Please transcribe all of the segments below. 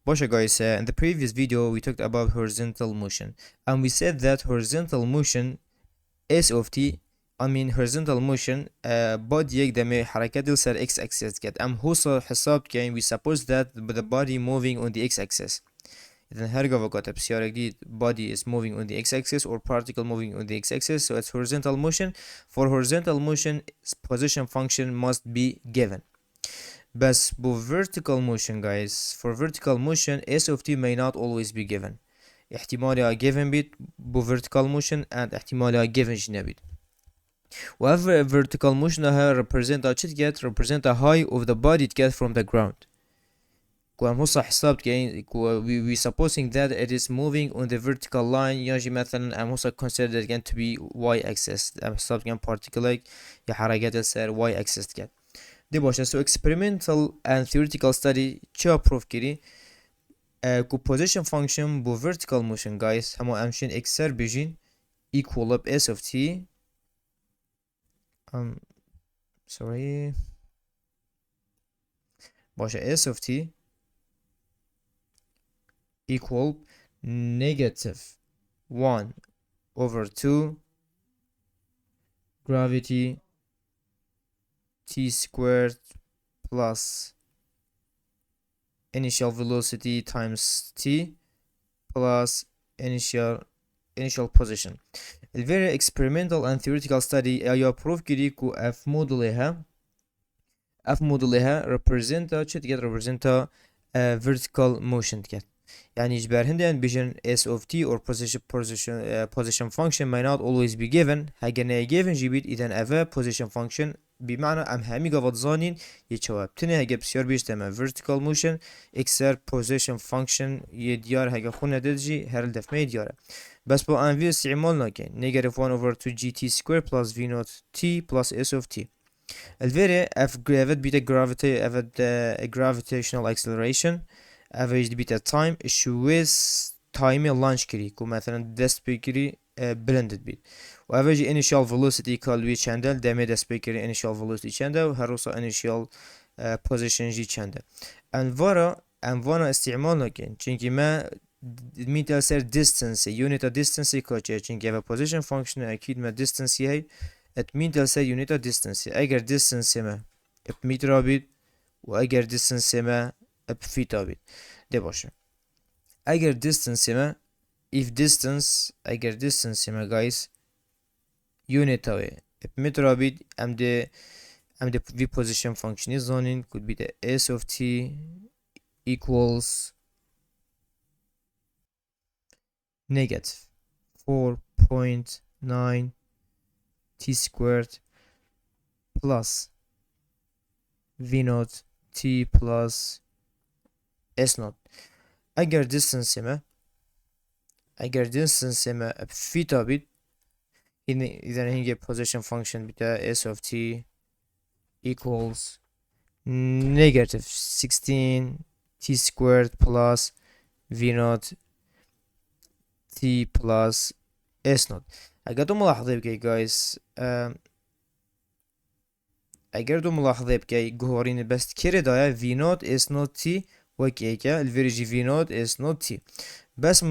Bosha guys, in the previous video we talked about horizontal motion and we said that horizontal motion S of t horizontal motion body يقدم حركات يصير x axis كده هو حساب كاين we suppose that the body moving on the x axis. إذا هرجع وقت بسيارة جديد body is moving on the x axis or particle moving on the x axis, so it's horizontal motion. For horizontal motion position function must be given. بس vertical motion guys, for vertical motion S of t may not always be given. احتمالها given بيت vertical motion and احتمالها given جنا بيت. Whatever vertical motion represent represent a height of the body to get from the ground. We supposing that it is moving on the vertical line يجي مثلا هسه considered again to be y axis. حساب كان particle يا حركات السير y axis كان. دي باشه. So experimental and theoretical study چه proof كري position function bu vertical motion guys هما امشين اكسر بيجين equal up s of t sorry باشه s of t equal negative 1 over 2 gravity t squared plus initial velocity times t plus initial position. A very experimental and theoretical study يا proof كده كو f model represent vertical motion كده. يعني يجبر هندن بيجن s of t or position function may not always be given. هاجنا given جبيت إذا اف position function بمعنى همي قفض زانين يتشواب تني هاجا بسيار بيجتمع vertical motion اكسر position function يديار هاجا خونا دلجي هرل دف ما يدياره. بس بو انفي استعمالنا كين negative 1 over 2 gt square plus v naught t plus s of t. الفيري اف بيتا gravitational acceleration average بيتا time شويس تايمي لانش كري كو مثلا دست بكري blended بيت و average initial velocity كال وي چنده دمي دست بكري initial velocity چنده و هروسا initial position جي چنده انوارا استعمالنا كن چونكي ما ميتال سر distance unit distance كوچه چونكي اف position function اكيد ما distance هي ات ميتال سر unit distance اگر distance ما بمتر بيت و اگر distance ما بفيت بيت ده باشه. اگر distance ما if distance اگر distance ما guys unit اوه بمتر بيت ام ده v position function is zoning could be the s of t equals negative 4.9 t squared plus v naught t plus s naught. اگر distance ما بثيتا بيت إذا هي position function بتاع s of t equals negative 16 t squared plus v naught t plus s naught. اگر ملاحظة بكي guys اگر ملاحظة بكي جوهرين بس كيري دايا v naught s naught t وكيكا الفيرجي v naught s naught t بس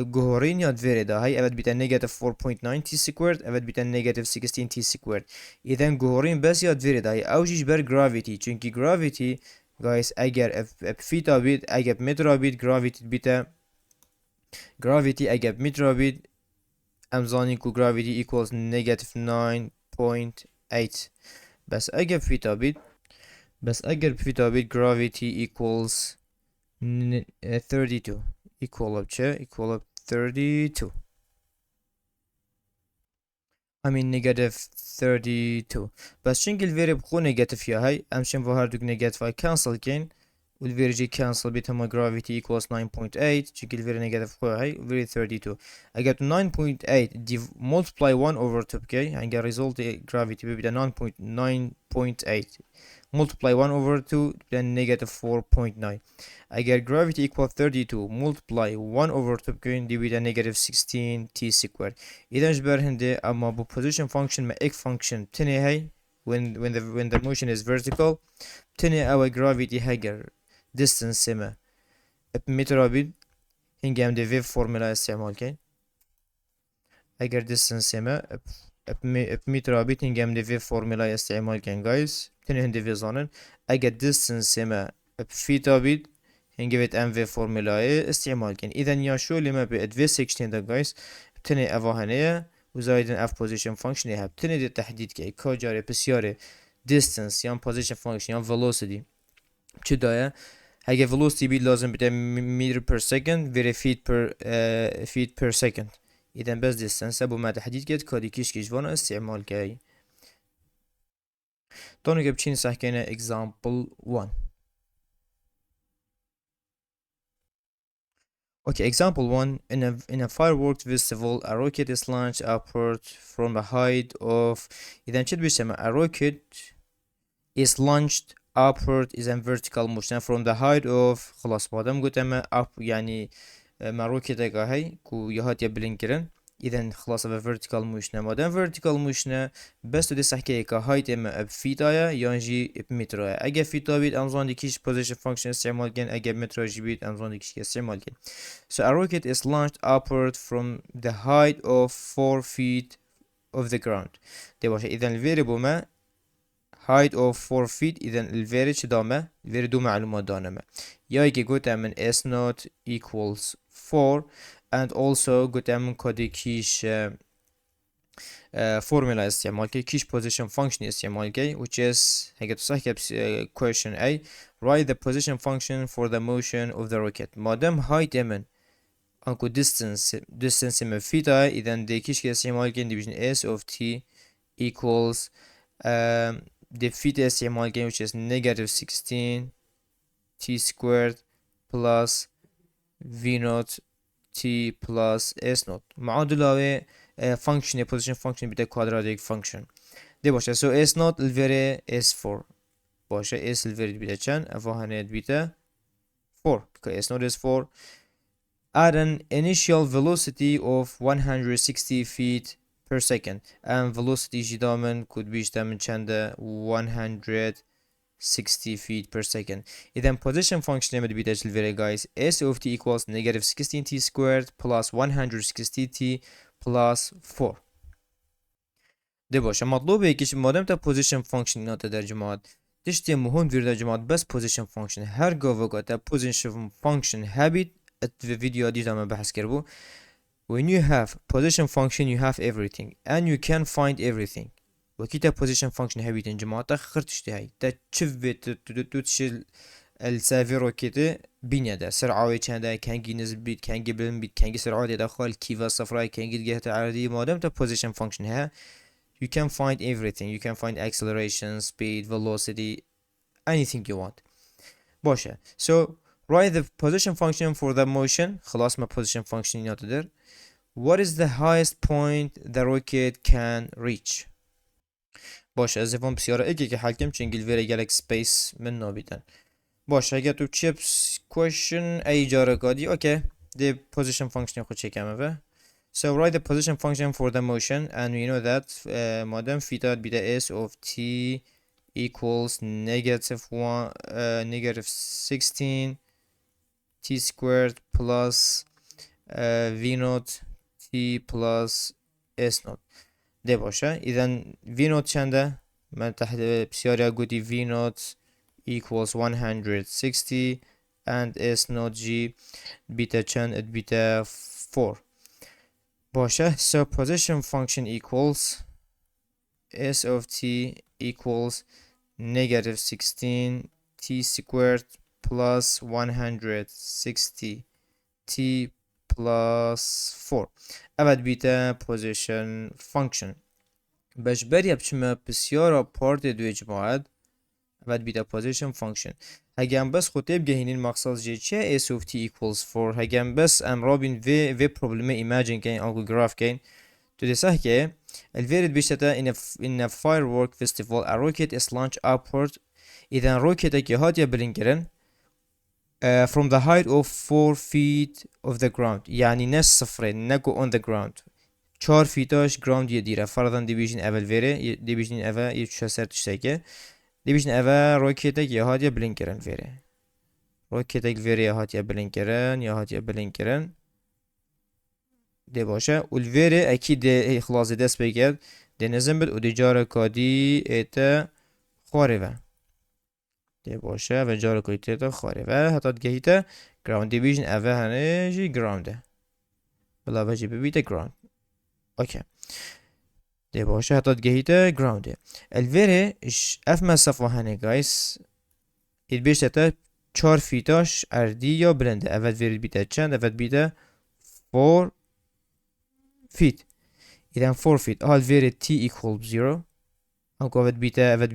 جوهرين ياد فيريدا هاي ابد بيتا نيجاتيف 4.9 تي سكويرد ابد بيتا نيجاتيف 16 تي سكويرد. اذا جوهرين بس ياد فيريدا هاي اوجيش بر جرافيتي چونكي جرافيتي guys اگر فيتا بيت اگر مترا بيت جرافيتي اگر مترا بيت امزاني كو جرافيتي equals negative 9.8 بس اگر فيتا بيت gravity equals 32 equal up 32 negative 32 بس چنگ الفيري بخو negative يا هاي امشن فهاردوك negative هاي cancel كين والفيري cancel بيت هما gravity equals 9.8 چنگ الفيري negative خو هاي الفيري 32 I get 9.8 multiply 1 over 2 بكي هنگا result gravity بيبدا 9.8 multiply 1 over 2 then negative 4.9. I get gravity equal 32 multiply 1 over 2 بكين دي بيدا negative 16 t squared. إذا جبر هندي أما بو position function ما x function بتني هاي when the motion is vertical بتني أو gravity هاجر distance سما متر بيد هنگی هم ده ویف فرمولا استعمال کن اگر distance ما متر بيد هنگی هم ده ویف فرمولا استعمال کن guys تنه هنده وی زانن اگر distance ما feet بيد هنگی وید ام وی فرمولا استعمال کن اذن یا شو لما بيد في 16 ده guys تنه اواهنه وزايدن اف position function هب تنه ده تحديد که کجاره بسیاره distance یا position function یا velocity چه دایه اگه velocity بید لازم بده meter per second وره feet per second اذا بس distance بو ما تحديد كد كادي كيش وانا استعمال كاي دونو جبتشين سحكينا example 1. Okay, example 1. In a fireworks festival, a rocket is launched upward from a height of إذا شد بيسمى a rocket is launched upward is a vertical motion from the height of خلاص بعدم قلت أما up يعني مع روكيت هاي كو يهات يبلنكرن إذا خلاص vertical motion مادام vertical motion بس تدي سحكي كهايت أما بفيتايا يانجي بمترايا أجا فيتا بيت أمزون ديكيش position function استعمال كن أجا مترا جي أمزون ديكيش استعمال كن. So a rocket is launched upward from the height of 4 feet of the ground. ده باشه إذا الفيريبل ما height of 4 feet إذا الفيري چه دامه؟ الفيري دو معلومات دانمه یا اگه گوتم من s not equals 4 and also گوتم من کده کیش formula استعمال که کیش position function استعمال که which is هگه تو صح که question A write the position function for the motion of the rocket مادم height من انکو distance من feet اذا ده کیش که استعمال که division s of t equals the feet استعمال که which is negative 16 t squared plus v naught t plus s naught معادله function position function بده quadratic function ده باشه so s naught الفيري s4 باشه s الفيري بده چند افاهنه بده 4 because s naught is 4 at an initial velocity of 160 feet per second and velocity جدامن could be جدامن چنده 160 feet per second إذا position function نمد بيداش الفيري guys s of t equals negative 16t squared plus 160t plus 4 ده باشه مطلوبه يكيش مادام تا position function ناتا در جماعت تشتي مهم في در جماعت بس position function هر قوة تا position function هابيت في فيديو دي داما بحث كربو when you have position function you have everything and you can find everything وكيتا position function هابيت ان جماعت خرتشتي هاي تا تشفت تشيل السافيرو كده بينيا ده سرعة چنده كانجي نسبيت كانجي بلنبيت كانجي سرعة داخل كيفا صفراء كانجي جهة عادية مادام تا position function ها you can find everything you can find acceleration speed velocity anything you want باشه so write the position function for the motion خلاص ما position function ينادر what is the highest point the rocket can reach باشه از افهم بسیاره اگه که حالکم چنگل ویره گلک سپیس من نابیدن باشه اگه تو chips question ای جاره قادی okay the position function خود چکمه و so write the position function for the motion and we know that مادام فیتاد بیده s of t equals negative 16 t squared plus v naught t plus s naught ده باشه اذا v naught چنده من تحت بسیاری گودی v naught equals 160 and s naught g بیتا چند بیتا 4 باشه so position function equals s of t equals negative 16 t squared plus 160 t plus 4 ابد بیتا position function باش بري بچما بسیارا پارت دو جماعت ابد بیتا position function هگم بس خطيب جهينين مقصد جي چه s of t equals 4 هگم بس ام رابين في problem imagine كين او graph كين تو دسه که الفيرد بيشتا in a firework festival a rocket is launched upward اذا روكيت كي هات يبلنكرن from the height of 4 feet of the ground يعني نص صفرين نكو on the ground 4 فيتاش ground يديره فرضا division اول فيري division اول يتشسر تشتكي division اول روكيت كي هات يبلنكرن فيري روکێتێک vêrê hatiye bilinkkirin ya hatiye bilinkkirin dê baş e û li vêrê ekî dê xilazê dest pê ket dê nizin bit û dê careka dî ête xwarê ve dê baş e ve careka dî tête xwarê ve heta digihîte groundê bîjin ev e henê jî ground e bila ve jî bibîte ground okey dê baş e heta digihîte groundê li vêrê ev mesefa hene guys êdibêjte te 4 fîtaş erdî ya bilind e ev vêrî bîte çend ev bîte 4 feet إذا 4 feet هاد vêrê t equal 0 anku evet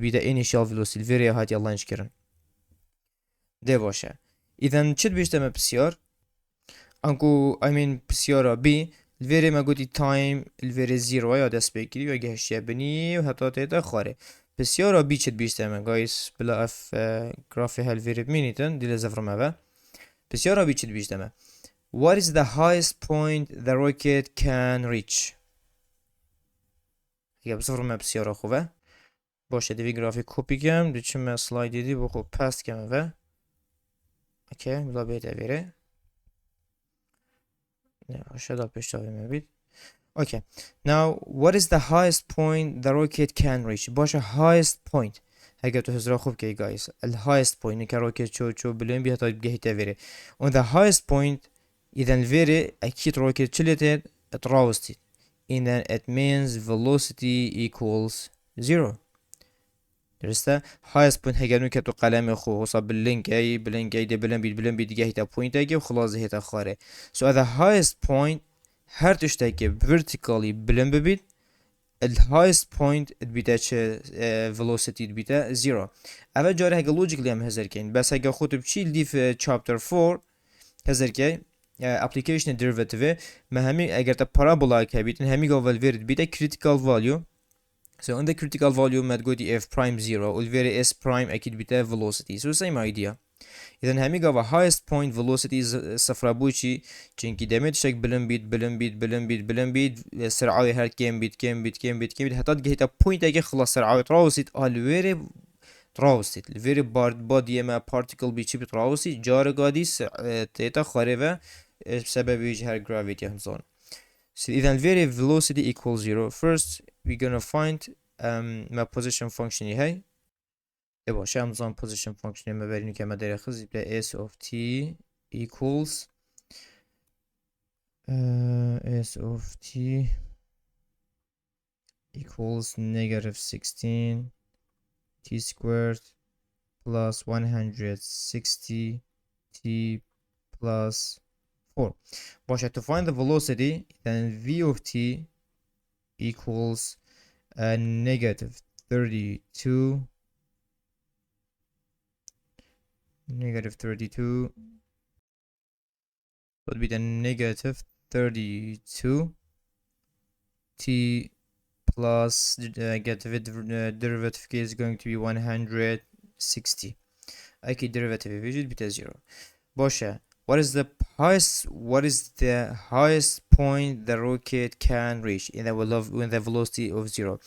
bîte initial velocity vêrê hatiye launch kirin dê baş e îden çi dibêjte me pisyar anku I mean pisyara b li vêrê me gotî time li vêrê 0 ya dest pê kirî ve gihiştiye binî û heta tête xwarê pisyara b çi dibêjte me guys bila ev grafê hel vêrê bimînîtin dîlê zevrim ev pisyara b çi dibêjte me what is the highest point the rocket can reach یا بصفر ما بسیار خوبه باشه دوی گرافیک کپی کم دیچه من سلاید دی بخو پست کم و اوکی بلا بیده ویره نه aşağıda peşte بید okay now what is the highest point the rocket can reach باشه highest point اگه تو هزار خوب کی guys ال highest point که rocket چو بلیم بیه تا بگهیته ویره on the highest point اذا ویره اکید rocket چلیته اتراوستید and then it means velocity equals 0 درسته highest point هگرنو که تو قلم خو حساب باللینک ای ده بلن بید دیگه هیتا پوینت اگه خلاص هیتا خاره so at the highest point هر تشته که vertically بلن ببید the highest point بیده چه velocity بیده 0 اول جاره هگه logically هم هزر کن بس هگه خود بچی لی في chapter 4 هزر که application derivative ما همي اگر تا parabola که بیتن همی گاول ورد بیده critical value so in the critical value ما تقولي f prime 0 والفيري s prime اكيد بيتا velocity so same idea اذا همی گاوا highest point velocity صفر بوشي چونكي دمت شك بلن بيد سرعه هر كم بيت حتى تجي point اگه خلاص سرعه تراوسيت الفيري تراوسيت الفيري بادي ما particle بيچي بتراوسي جار قادي تيتا خاربه بسبب وجه gravity همزون so إذا very velocity equals 0 first we're gonna find my position function هاي باشه همزون position function ما برینو که ما داره خزی بلا s of t equals s of t equals negative 16 t squared plus 160 t plus 4 باشه to find the velocity then v of t equals negative 32 would be the negative 32 t plus get the derivative is going to be 160 اكيد derivative يجي بتا 0 باشه what is the highest point the rocket can reach in the velocity of 0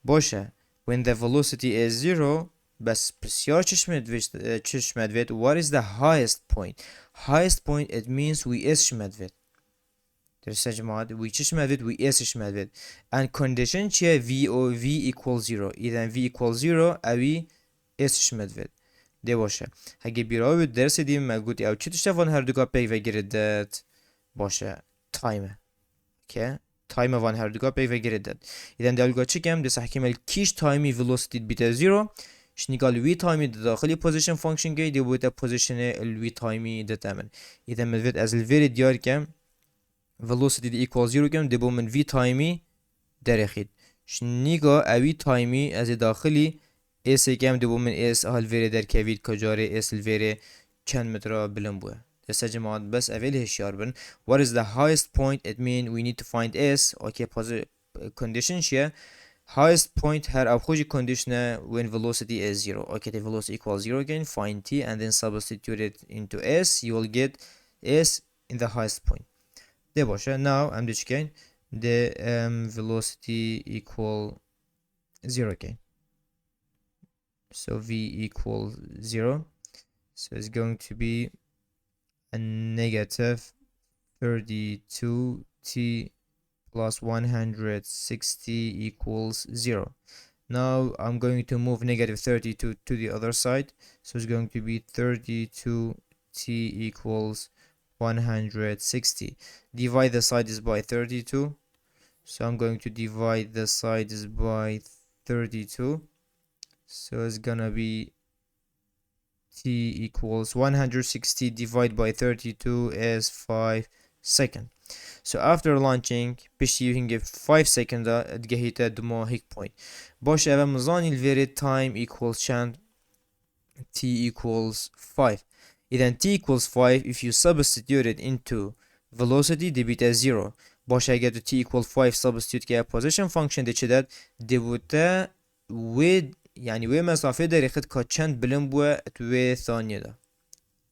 باشه when the velocity is 0 بس بسیار چشمت وید what is the highest point it means we is شمت وید درسته جماعت we چشمت وید we is شمت وید and condition چیه v equals 0 اذا v equals 0 اوی is شمت وید ده باشه اگه بیراوی درس دیم مگوتی او چی تشتفان هر دوگا پی و گردد باشه تایمه که تایم وان هر دوگا پی و گردد اذا دلگا چی کم دست حکیمل کیش تایمی velocity بیته 0 شنیگال وی تایمی داخلی پوزیشن فانکشن گی دی بوده پوزیشن الوی تایمی دتامن اذا مدوید از الویری دیار کم velocity دی equal 0 کم دی بو من وی تایمی درخید شنیگا اوی تایمی از داخلی اس کم دی بو من اس هال ویری در کوید کجاره اس الویری چند متر بلند بوده دسته جماعت بس اول هشیار بن what is the highest point it mean we need to find s okay condition شیه highest point her abhuji condition when velocity is 0 okay the velocity equals 0 again find t and then substitute it into s you will get s in the highest point de boşa now I'm just again the velocity equal 0 again so v equals 0 So it's going to be a negative 32t plus 160 equals 0. Now I'm going to move negative 32 to the other side. So it's going to be 32t equals 160. Divide the sides by 32. So I'm going to divide the sides by 32. So it's gonna be t equals 160 divided by 32 is 5 seconds. So after launching بشتي هنگه 5 seconds تجهيته دمو هيك point. باش اول مزاني الفيري time equals چند t equals 5. إذا t equals 5 if you substitute it into velocity دبيته 0. باش اگر t equals 5 substitute که position function ده چه داد دبوته with يعني وی مسافه داری خد که چند بلند بوه توی ثانیه ده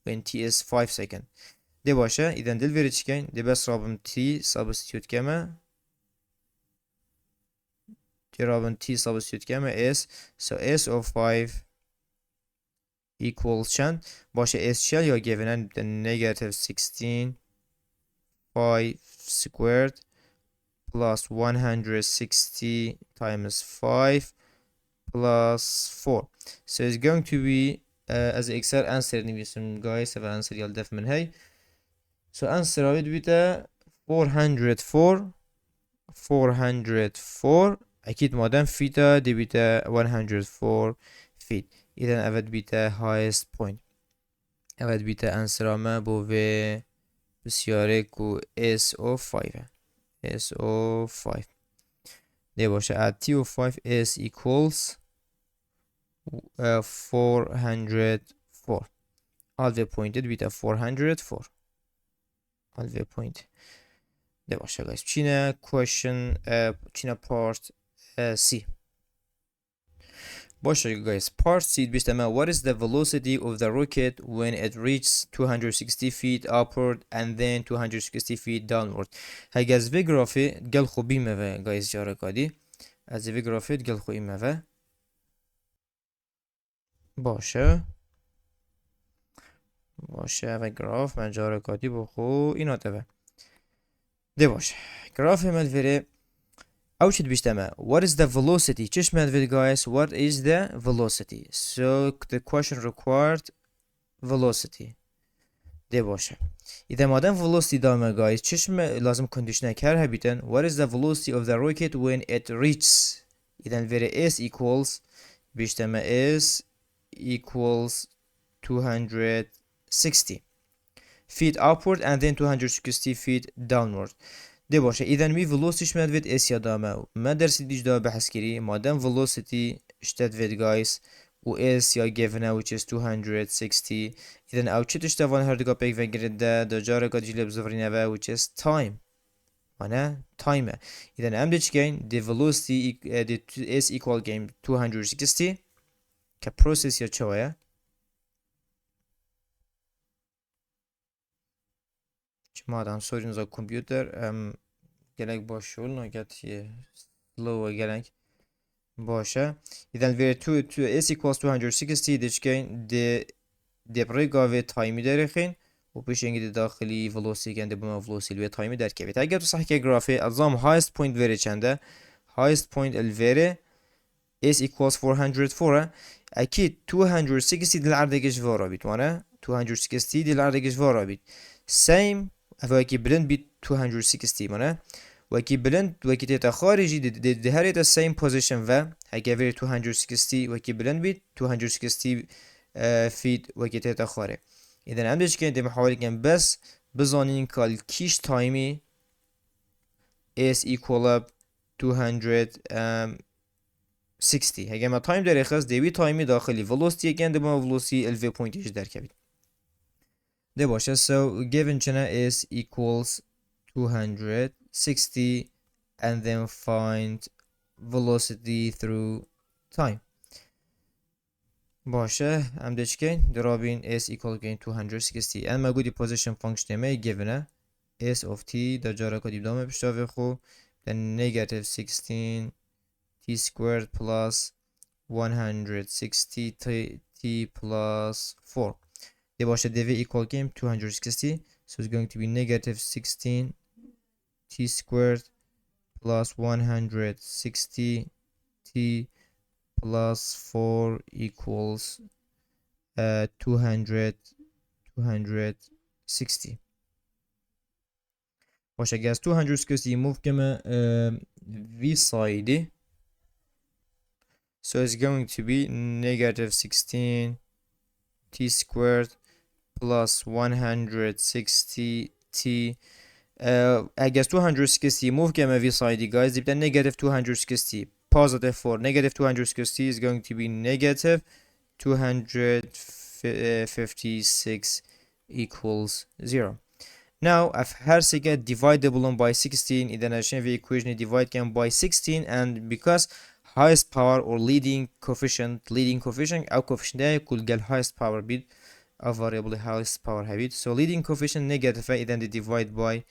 when t is 5 second ده باشه ایدن دل ویری چکن ده بس رابم t substitute کمه ده رابم t substitute کمه s so s of 5 equals چند باشه s شل یا given the negative 16 5 squared plus 160 times 5 plus 4 so it's going to be as Excel answer نبيسم guys have answer يالدف من هاي so answer راويد بيتا 404 أكيد مادام فيتا دي بيتا 104 feet إذا أفد بيتا highest point أفد بيتا answer ما بو في بسيارة كو SO5 SO5 دي باشا add TO5 is equals 404 alve pointed بيتا 404 alve point ده باشا guys چينا question چينا part C باشا guys part C بيشتما what is the velocity of the rocket when it reaches 260 feet upward and then 260 feet downward هاي guys في جرافي قل خو بيمه guys جارة قادي از في جرافي قل خو إيمه باشه و گراف من جاره کاتی بخو اینا تبه ده باشه گراف مدفره او شد بیشتمه what is the velocity چش مدفره guys what is the velocity so the question required velocity ده باشه اذا مادام velocity دامه guys چش لازم condition کر هبیتن what is the velocity of the rocket when it reaches اذا فره s equals بیشتمه s equals 260 feet upward and then 260 feet downward ده باشه اذا می velocityش مدوید اس یادامه ما درسی دیج دا بحث کری مادام velocity اشتد وید guys و اس یا given which is 260 اذا او چتش دوان هردگا پیک وگرد ده جاره کا جیلب زفرینه which is time معنی time اذا ام دیچ گین the velocity the s equal game 260 که process یا چوه madem sorunuza computer gerek boş yol naget slow gerek boşa idan veri to s equals 260 دچکن de برگا و تایمی درخین و پیش انگی داخلی velocity گنده بما velocity و تایمی در که اگر تو صحیح که گرافه ازام highest point veri چنده highest point الveri s equals 404 اكيد 260 دل عردگش وارا بید وانه 260 دل عردگش وارا بید same وکی بلند بید 260 مانه وکی بلند وکی تیتا خارجی ده هر ایتا same position و هکه ویر 260 وکی بلند بید 260 feet وکی تیتا خاره ایدن هم دیش که ده محاولی کن بس بزانین کال کیش تایمی is equal up 260 هکه ما تایم داره خواست دوی تایمی داخلی velocity کن ده با velocity الوی پوینتیش در کبید ده باشه so given چنه is equals 260 and then find velocity through time باشه هم دیچ که درابین s equal gain 260 اما گودی position function همه given s of t در جاره کدی بدامه بشتاوه خو then negative 16 t squared plus 160 t plus 4 دي باشا دv equal game 260, so it's going to be negative 16 t squared plus 160 t plus 4 equals 260. باشا guys 260 move كما v side, so it's going to be negative 16 t squared plus 160 t. I guess 260 move كما v side guys يبقى negative 260 positive 4 negative 260 is going to be negative 256 equals 0. Now if هرسيجة dividable by 16 إذا عشان في equation divide can by 16, and because highest power or leading coefficient أو coefficient ده يكون قال highest power بيد a variable highest power هبيد, so leading coefficient negative إذا divide by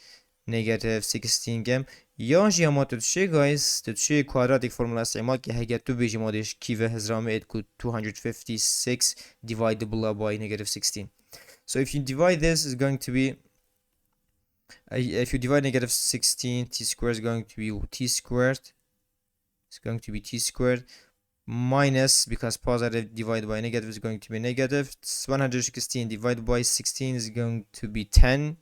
negative 16 جم ياش ما تدشي guys تدشي quadratic formula استعمال که هگه تو بیجی مادش کیوه هزرامه اد کو 256 dividable by negative 16. So if you divide this, is going to be if you divide negative 16, t squared is going to be t squared. It's going to be t squared minus, because positive divided by negative is going to be negative. 116 divided by 16 is going to be 10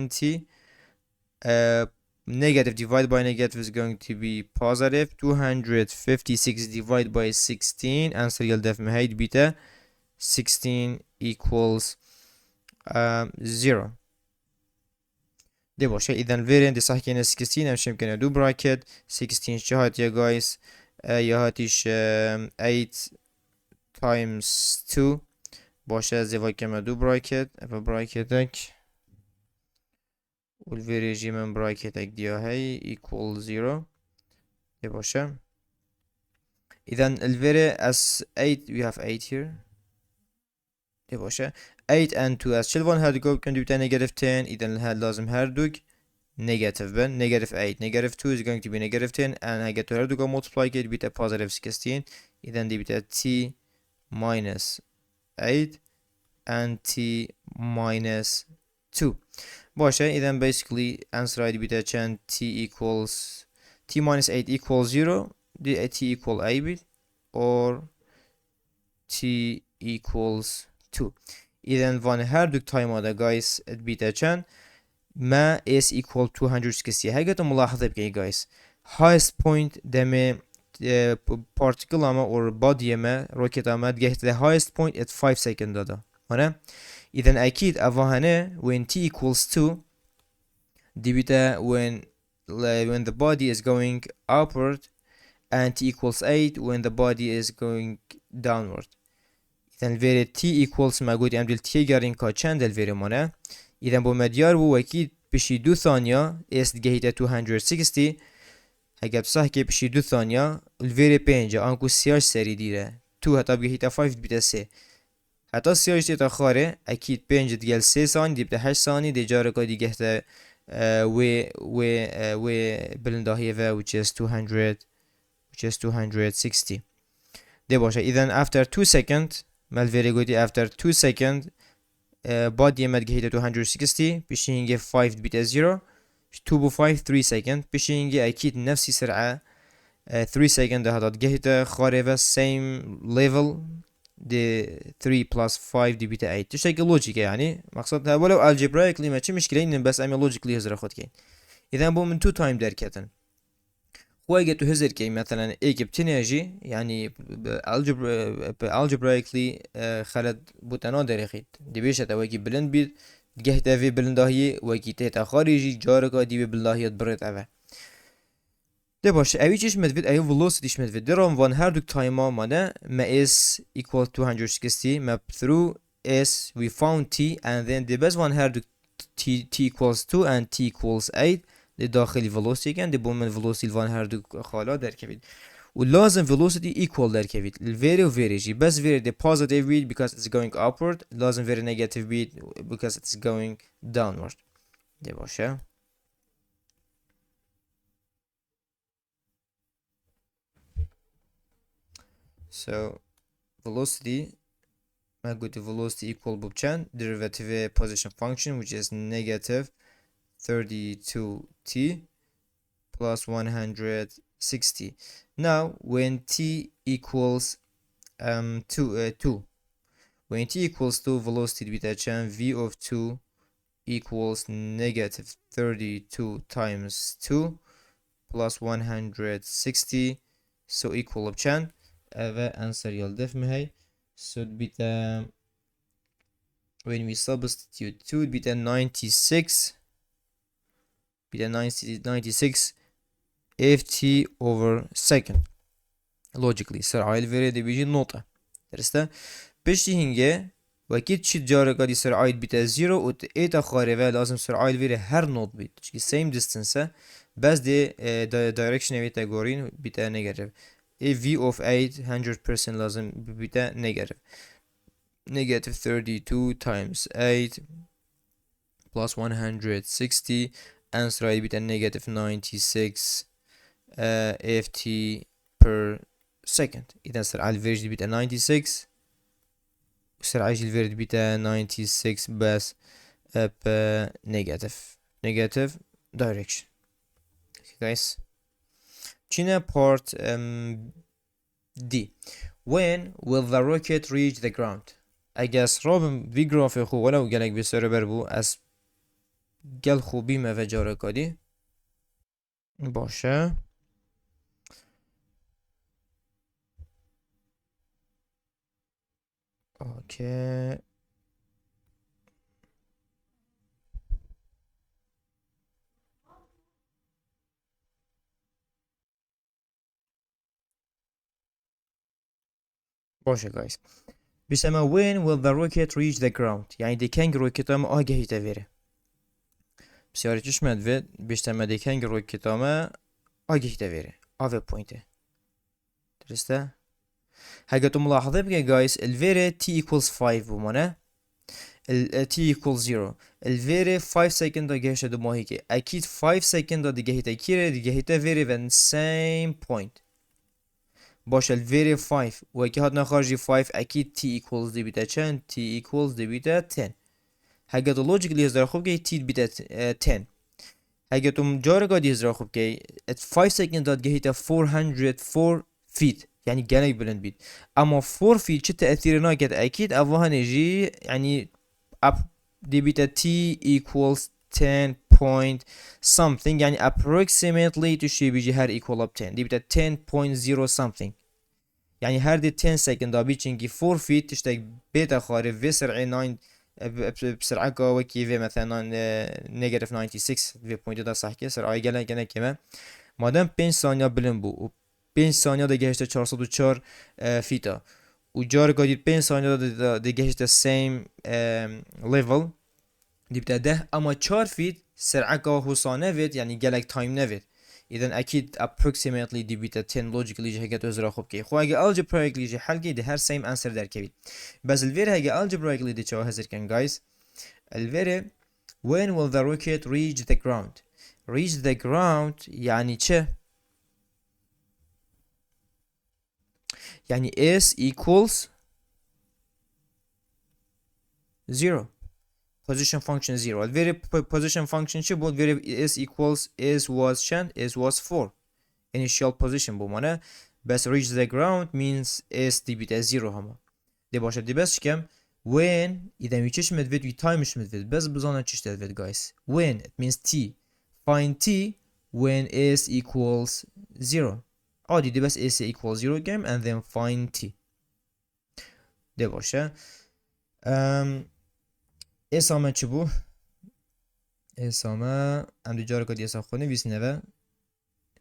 t. Negative divided by negative is going to be positive. 256 divided by 16, answer يلدف مهيد بيتا 16 equals 0. دي باشه اذا فيرين دي صح كينا 16 همش يمكن ادو براكت 16 شهات يا جايز يا هاتيش 8 times 2 باشه زي كما دو براكت افا براكتك والفيريجي من براكتك دي هاي equal 0 دي باشه اذا الفيري as 8 we have 8 here دي باشه 8 and 2 as شلون هادوك كان دوتا negative 10 اذا هاد لازم هادوك negative بن negative 8 negative 2 is going to be negative 10 and I get to هادوك multiply it بيتا positive 16 اذا دي بيتا t minus 8 and t minus 2 باشه اذا basically answer دي بيتا كان t equals t minus 8 equals 0 دي t equal 8 بيت or t equals 2. إذا فان هردوك تايم هذا guys بيتا كان ما is equal 260. هاي قد ملاحظة بكي guys highest point دمي particle أما or body أما rocket أما تجهت the highest point at 5 second هذا هنا. إذا أكيد أفهنا when t equals 2 دي بيتا when the body is going upward and t equals 8 when the body is going downward. إذا الفيري t equals ما قلت أمدل t قارين كا چند الفيري مانا. إذا بو مديار بو وكيد بشي 2 ثانية است جهيتا 260 هكذا صح كي بشي 2 ثانية الفيري بينجا أنكو سياج سري ديره 2 هتا بجهيتا 5 بيتا 3 هتا سياج تيتا خاري أكيد بينجا ديال 3 ثانية دي بتا 8 ثانية دي جاركا دي جهتا و بلندا هيفا which is 260 دي باشا. إذا after 2 seconds مال very good after 2 seconds body مد جهيتا 260 بيشينجي 5 بيتا 0 2 5 3 second بيشينجي أكيد نفسي سرعة 3 second هذا جهيتا خارفة same level دي 3 plus 5 دي بيتا 8 تشتغل لوجيك يعني مقصدها ولو algebraically ما شي مشكلة إن بس أمي logically هزر خد كين. إذا بو من 2 time در كتن واجد تهزر كي مثلا إيك بتناجي يعني algebraically خلد بوتنا دريخيت دي بيشة واجي بلند بيد جهت في بلنداهي واجي تهتا خارجي جاركا دي بلنداهي بريت أفا ده باش اوی چیش مدفید اوی velocityش مدفید درام وان هر دوک تایما مانه ما is equal 260 ما through is we found t and then the best one هر دوک t equals 2 and t equals 8 ده داخلی velocity کن ده بومن velocity وان هر دوک خالا در کبید ولازم velocity equal در كبيت الفيري وفيري جي بس فيري the positive beat because it's going upward لازم very negative beat because it's going downward ده باشه. So velocity ما قلت velocity equal بچند derivative position function which is negative 32t plus 160. Now when t equals 2 when t equals 2 velocity بتاعتشان v of 2 equals negative 32 times 2 plus 160 so equal بچند و answer يلدف مهي so بتا when we substitute 2 بتا 96 بتا 96 ft over second logically سرعة الفيري دي بيجي نقطة درسته بشتي هنگه وكيد شي جارة قادي سرعة بتا 0 و ايتا خارفة لازم سرعة الفيري هر نوت بيت چكي same distance بس دي direction بيتا قورين بتا negative a v of 800% لازم بتا negative 32 times 8 plus 160 answer بتا negative 96 ft per second إذا سرعة الفيرج بتا 96 وسرعة الفيرج بتا 96 بس negative direction. Okay guys. China part D. When will the rocket reach the ground? I guess رابم في graph خو ولو قالك بسرعة بو as قال خو بيما في جارة كادي باشه اوكي باشه guys بيسمى when will the rocket reach the ground يعني دي كان روكيتام آگهی تفيره بسیاری چش مدوید بیشتر دي كان روكيتام آگهی تفيره آوه بوينته درسته هاگه ملاحظه بگه guys الفيره t equals 5 بمانه t equals 0 الفيره 5 second دا گهشه دو ماهی که اكيد 5 second دا دیگه هیتا کیره دیگه هیتا فيره when same point باشه الفيري 5 وكي هاتنا خارجي 5 اكيد t equals دي بيتا چند t equals دي بيتا 10 هاگه تو logically هزار خوب که t بيتا 10 هاگه تو جارگا دي هزار خوب که 5 second داد گهيتا 404 feet يعني جانك بلند بيت اما 4 feet چه تأثير ناكد اكيد اوها نجي يعني up دي بيتا t equals 10 point something يعني approximately تشي بيجي هر equal up 10 دي بتا 10.0 something يعني هر دي 10 second دا بيجي 4 feet تشتاق بيتا خارج في سرعة 9 بسرعة كاوكي في مثلا negative 96 في point دا صح كي سرعة جانا كمان مادام 5 ثانية بلن بو و 5 ثانية دا گهشت 404 فيتا و جار قادير 5 ثانية دا گهشت same level دي بتا 10 اما 4 فيت سرعة كاوهوسانه فيت يعني جالك تايم نفيت اذا اكيد approximately دي بتا 10 logically جه هكا توزرا خوب كي خو اگه algebraically جه حل كي دي هر same answer در كبير بس الفير هكا algebraically دي چاو هزر كان guys الفير when will the rocket reach the ground reach the ground يعني چه يعني s equals 0 position function 0 الفيري position function چه بود very s equals is was چند is was 4 initial position بمانه بس reach the ground means s دي بتا 0 هما دي باشه دي بس كم when اذا ميچش مدفيد وي تايمش مدفيد بس بزانا چش تدفيد guys when it means t find t when s equals 0 عادي دي بس s equals 0 كم and then find t دي باشه اسامه چی بو اسامه ام دو جار کدی اسا خونه ویس نوه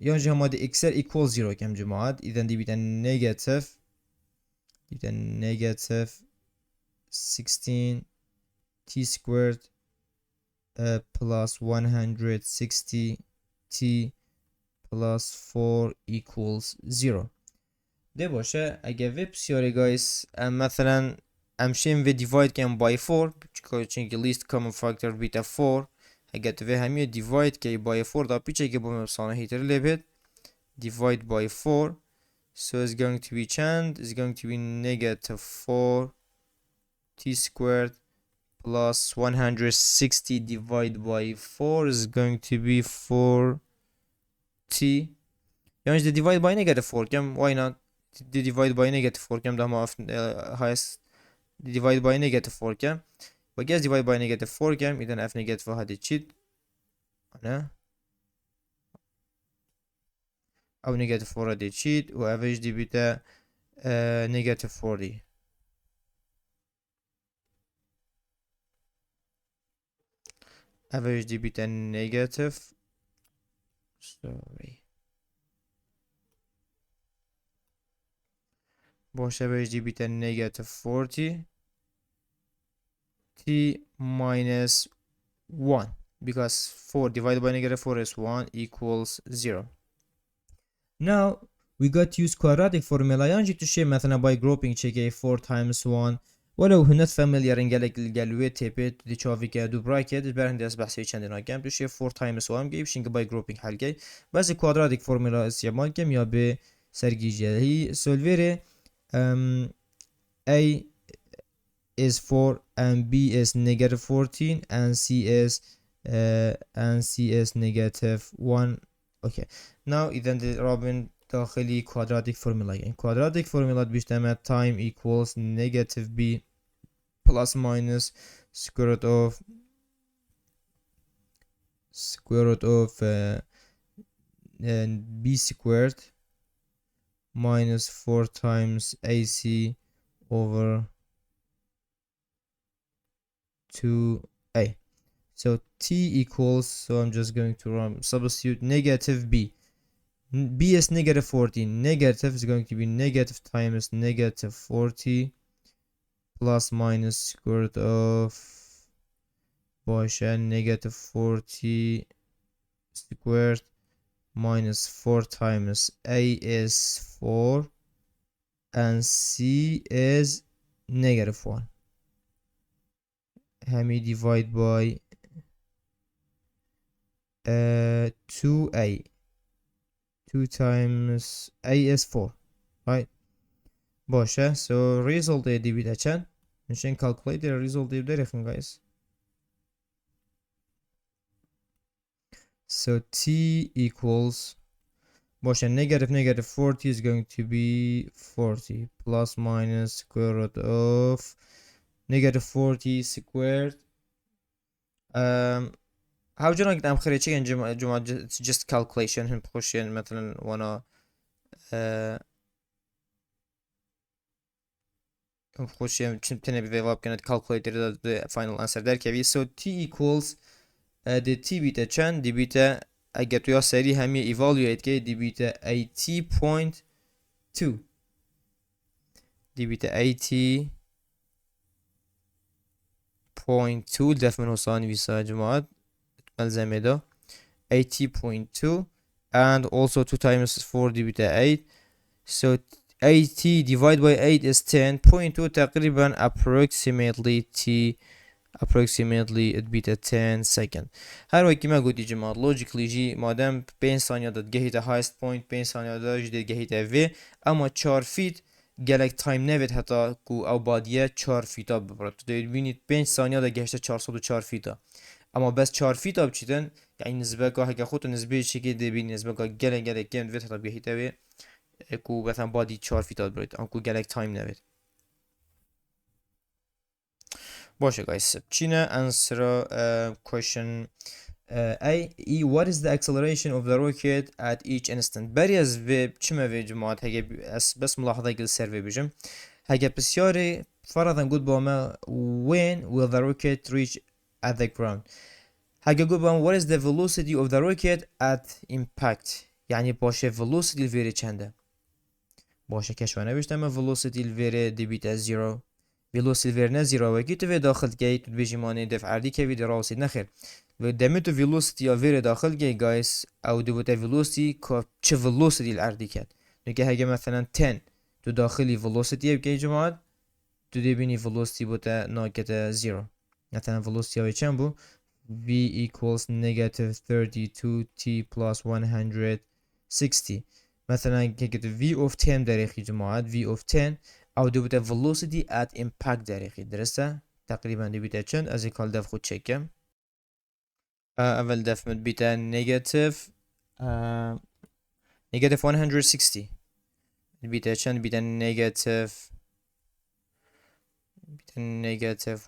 یا جه ما دی اکسر ایکوال 0 کم جماعت ایدن دی بیتن negative 16 t squared plus 160 t plus 4 equals 0 ده باشه اگه وی بسیاری گایس مثلا امشیم و divide کم by 4 چونکه least common factor بیتا 4 اگه تو همیه divide که by 4 دا پیچه که با مبسانه هیتر لبید divide by 4 so it's going to be چند it's going to be negative 4 t squared plus 160 divided by 4 is going to be 4t. Yani the divide by negative 4 كم why not the divide by negative 4 كم ده ما highest divide by negative 4 كم وجاز divide by negative 4 كم إذا f negative هذا تشيت أنا أو negative 4 هذا تشيت و average دي بتا negative 40 average دي بتا negative sorry باش average دي بتا negative 40 t minus 1 because 4 divided by negative 4 is 1 equals 0. Now we got to use quadratic formula يعني تشي مثلا by grouping check 4 times 1 ولو هنا familiar نقلك القلوية تيبت دي تشوفي كادو براكت برهن دي أصبح سي چندنا كم تشي 4 times 1 جيب شينك by grouping حلقة بس quadratic formula استعمال كم يا ب سرقيجة هي سولفيري A is 4 and B is negative 14 and C is negative 1. Okay. Now إذا رابن داخلي quadratic formula يعني quadratic formula بيشتمل time equals negative B plus minus square root of B squared minus 4 times AC over 2a. So t equals, so I'm just going to substitute negative b. B is negative 14. Negative is going to be negative times negative 40 plus minus square root of negative 40 squared minus 4 times a is 4 and c is negative 1. Hemi divide by 2a. 2 times a is 4, right? باشه. So result دي بيتا چند؟ نشين calculate the result دي بدرخن guys. So t equals باشه negative 40 is going to be 40 plus minus square root of negative 40 squared. how do you like خير شيء جماعة it's just calculation هم بخشين مثلا وانا هم بخشين تنبي في واب كانت calculate the final answer there كبير. So t equals the t beta چند دي beta اگر توی سری همی evaluate که دي beta 80.2 دي beta 80.2 دف من وصاني بيسا جماعة ملزمة ده 80.2 and also 2 times 4 دي beta 8. So 80 divided by 8 is 10.2 تقريبا approximately it beta 10 second. هر وقت ما قلت يا جماعة logically جي مادام بين ثانية ده جهته highest point بين ثانية ده جديد جهته v اما 4 feet گلک تایم نوید حتی کو او بادیه 4 فیتا ببرد تو ببینید 5 ثانیه ده گشته 404 فیتا اما بس 4 فیتا بچیدن یعنی نسبه که هک خود نسبه چیکی دی ببین نسبه که گلک گیم وید حتی بهیته وی کو مثلا بادی 4 فیتا برید ام کو گلک تایم نوید باشه guys چینه answer question A. What is the acceleration of the rocket at each instant? Bariz ve çime ve cemaat hege bes mülahada gil serve bijim. Hege besyari faradan good bama when will the rocket reach at the ground? Hege good bama what is the velocity of the rocket at impact? Yani باشه velocity الفيري چنده؟ باشه کشوانه بیشتر velocity الفيري دبیت 0. velocity الفيري نه 0 و گیت و داخل گیت بیجیمانی دفع عردی که وید راسید نخیر. و دمتو velocity یا ویر داخل گی guys او دوباره velocity که چه velocity العردی کرد نگه هگه مثلا 10 تو داخلی velocity بگی جماعت تو دیبینی velocity بوده ناکت 0 مثلا velocity های چند بو v equals negative 32t plus 160 مثلا که v of 10 در اخی جماعت v of 10 او دو بتا velocity at impact دقیقی درسته تقریبا دو بتا چند از یک حال دف خود چکم اول دف مد بتا نيجاتيف نيجاتيف 160 بتا چند بتا نيجاتيف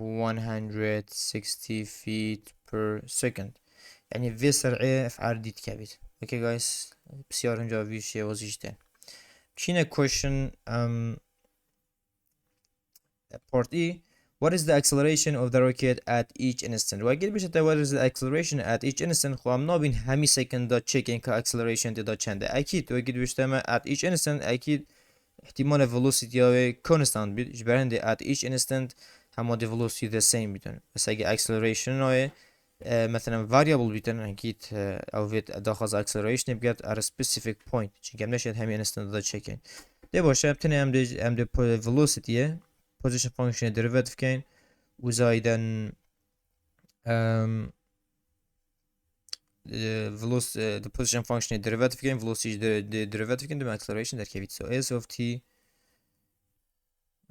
160 feet per second يعني في سرعة افعال ديت كابيت اوكي جايز بسيار هنجا في شيء وزيجتين مشينا question part E. What is the acceleration of the rocket at each instant? واجد بيش what is the acceleration at each instant خو هم نابين همي second دا checking ka acceleration دا چنده اكيد واجد بيش at each instant اكيد احتمال velocity یا constant بید جبرنده at each instant همه the velocity the same بیدن بس اگه acceleration های مثلا variable بیدن اكيد او وید داخل acceleration بگرد at a specific point چون نشد همي instant دا checking ده باشه ابتنی هم ده velocity position function derivative كاين وزايدا the position function derivative كاين velocity derivative كاين the acceleration that كيفيت so s of t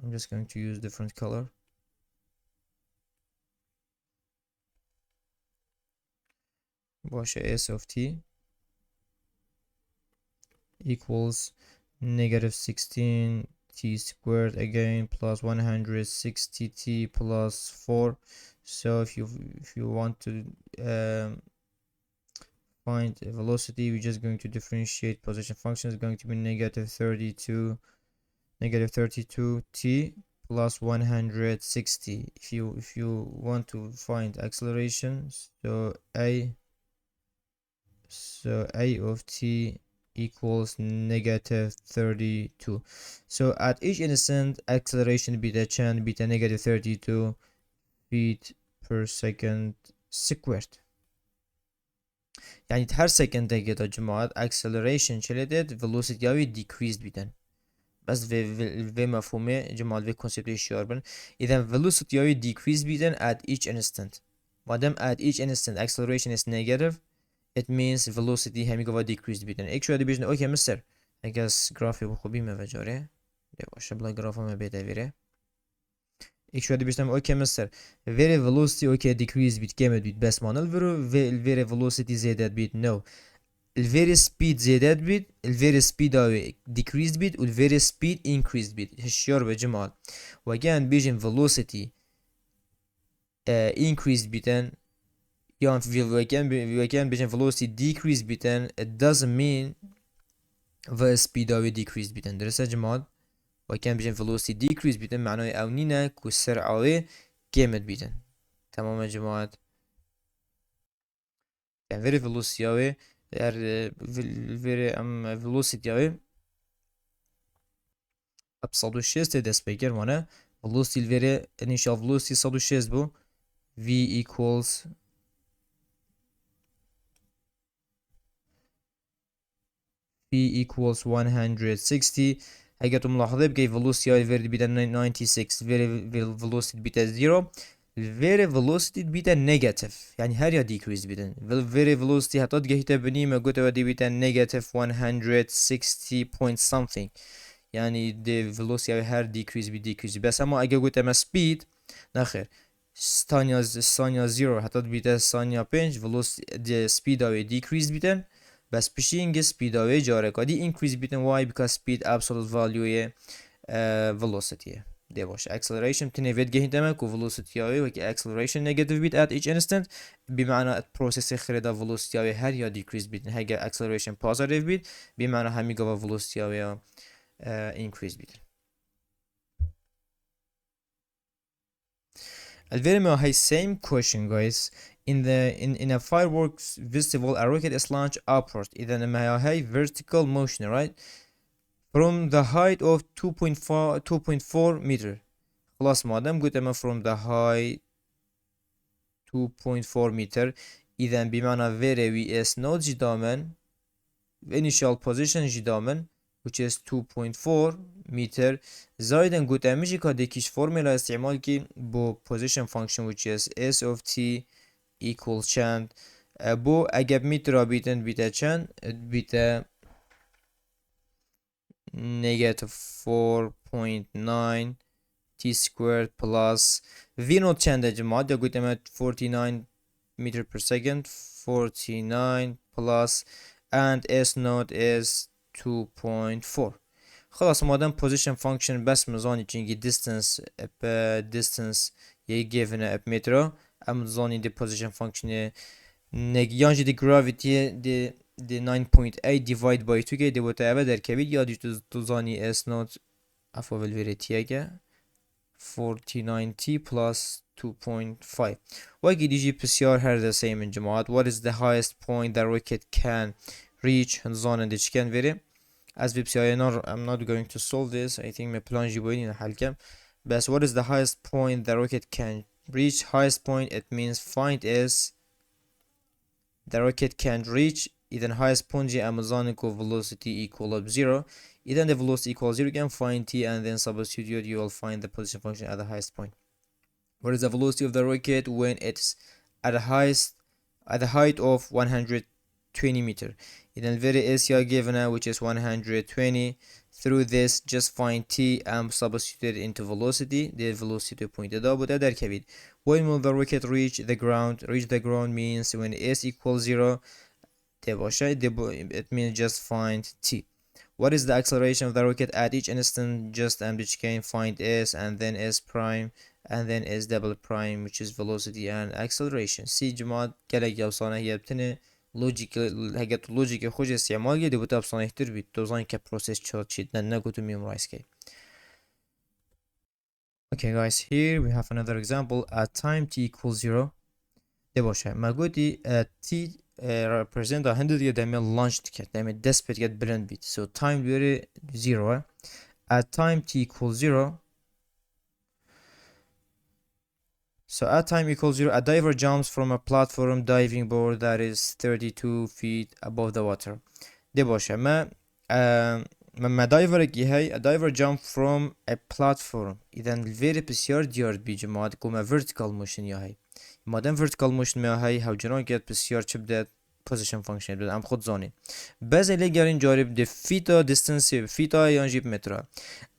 I'm just going to use different color باشه s of t equals negative 16 t squared again plus 160 t plus 4 so if you want to find velocity we're just going to differentiate position function is going to be negative 32 t plus 160 if you want to find acceleration so a of t equals negative 32 so at each instant acceleration beta chan beta negative 32 feet per second squared يعني هر سكند يا جماعة acceleration شلدت velocity ياوي decreased بيدن بس في مفهومه جماعة في concept اشيار بن إذا velocity ياوي decreased بيدن at each instant مادام at each instant acceleration is negative it means velocity همي قوة decreased بيدن ايك شو هذا بيجن اوكي مستر I guess graph بخوبي ما بجاره ده باشه بلا graph ما بيده ويره ايك شو هذا بيجن اوكي مستر very velocity اوكي decreased بيت كامل بيت بس ما نلفرو very velocity زيادة بيت no الفيري سبيد زيادات بيت الفيري سبيد اوي decreased بيت والفيري سبيد increased بيت هالشيار بجمال وكان بيجن velocity increased بيتن يعني وكان بيجن velocity decreased بيتن it doesn't mean the speed اوي decreased بيتن درسة جمال وكان بيجن velocity decreased بيتن معناه او نينا كو السرعة اوي كامت بيتن تمام يا جماعة يعني very velocity اوي very velocity اوي اب 106 دست بگیر مانه velocity الفيري initial velocity 106 بو v equals v equals 160 هيجتوا ملاحظة بقى velocity الفيري بيتا 96 very velocity بيتا 0 الفيري velocity بيتا negative يعني هريا decrease بيتا very velocity هتاد جهتا بني ما قلت ودي بيتا negative 160 point something يعني the velocity هر decrease decrease بس اما اگه قلت اما speed نخير ثانية 0 هتاد بيتا ثانية 5 velocity the speed اوي decrease بيتا بس بشینگ speed اوی جاره کدی increase بیتن why because speed absolute value velocity ده باشه acceleration تنه وید گهی دمه کو velocity اوی و که acceleration negative بیت at each instant بمعنى process خريدا velocity اوی هر یا decrease بیتن هگه acceleration positive بیت بمعنى همی گوا velocity اوی increase بیتن الفيرما هاي same question guys in a fireworks festival a rocket is launched upward إذا ما هاي vertical motion right from the height of 2.4 meter خلاص مادام قلت أما from the height 2.4 meter إذا بمعنى very vs not جدامن initial position جدامن which is 2.4 meter زائدا قلت أمشي كاديكيش فورمولا استعمال كي بو position function which is s of t equals چند بو اگه میترا بیتن بیتا چند بیتا negative 4.9 t squared plus v naught چنده جماعت یا قلت 49 meter per second 49 plus and s naught is 2.4 خلاص مادام position function بس مزاني چنگی distance distance یه given اب متر ام زاني the position function یعنی the gravity the 9.8 divide by 2 که دی بوده اوه در کبید یا تو زانی s naught افا والویرتیه که 49t plus 2.5 واجي يجي بسيار هذا same من جماعات what is the highest point the rocket can reach هنظن ديش كان فيري as في بسيار I'm not going to solve this I think my plan جيبوني نحل كم بس what is the highest point the rocket can reach highest point it means find is the rocket can reach إذا highest point جي Amazonic velocity equal of 0 إذا the velocity equals 0 you can find t and then substitute you will find the position function at the highest point. What is the velocity of the rocket when it's at the height of 120 meter? إذا very SCI given which is 120 through this just find t and substitute it into velocity the velocity pointed out but در كبير when will the rocket reach the ground means when s equals 0 it means just find t. What is the acceleration of the rocket at each instant just can find s and then s prime and then s double prime which is velocity and acceleration C جماعت گلک یوسانه هی بتنه لوجیک هگت لوجیک خوش استعمال گیری بوده افسانه اختر بید دوزان که پروسس چاد چید نه نگو تو میمورایز کی. Okay guys, here we have another example at time t equals 0 ده باشه ما گویی t represent a hundred year دمی launched کرد دمی دست بید گد بلند بید so time بیاری 0 at time t equals 0 so at time equals 0 a diver jumps from a platform diving board that is 32 feet above the water ده باشه ما دايفر کی هی a diver jump from a platform اذا الفيري بسیار دیارد بی جماعت کومه vertical motion یا هی مادام vertical motion ما هی هاو جنان گید بسیار چه بده position function بده ام خود زانین باز الی گرین جارب ده فیتا distance فیتا یا جیب متر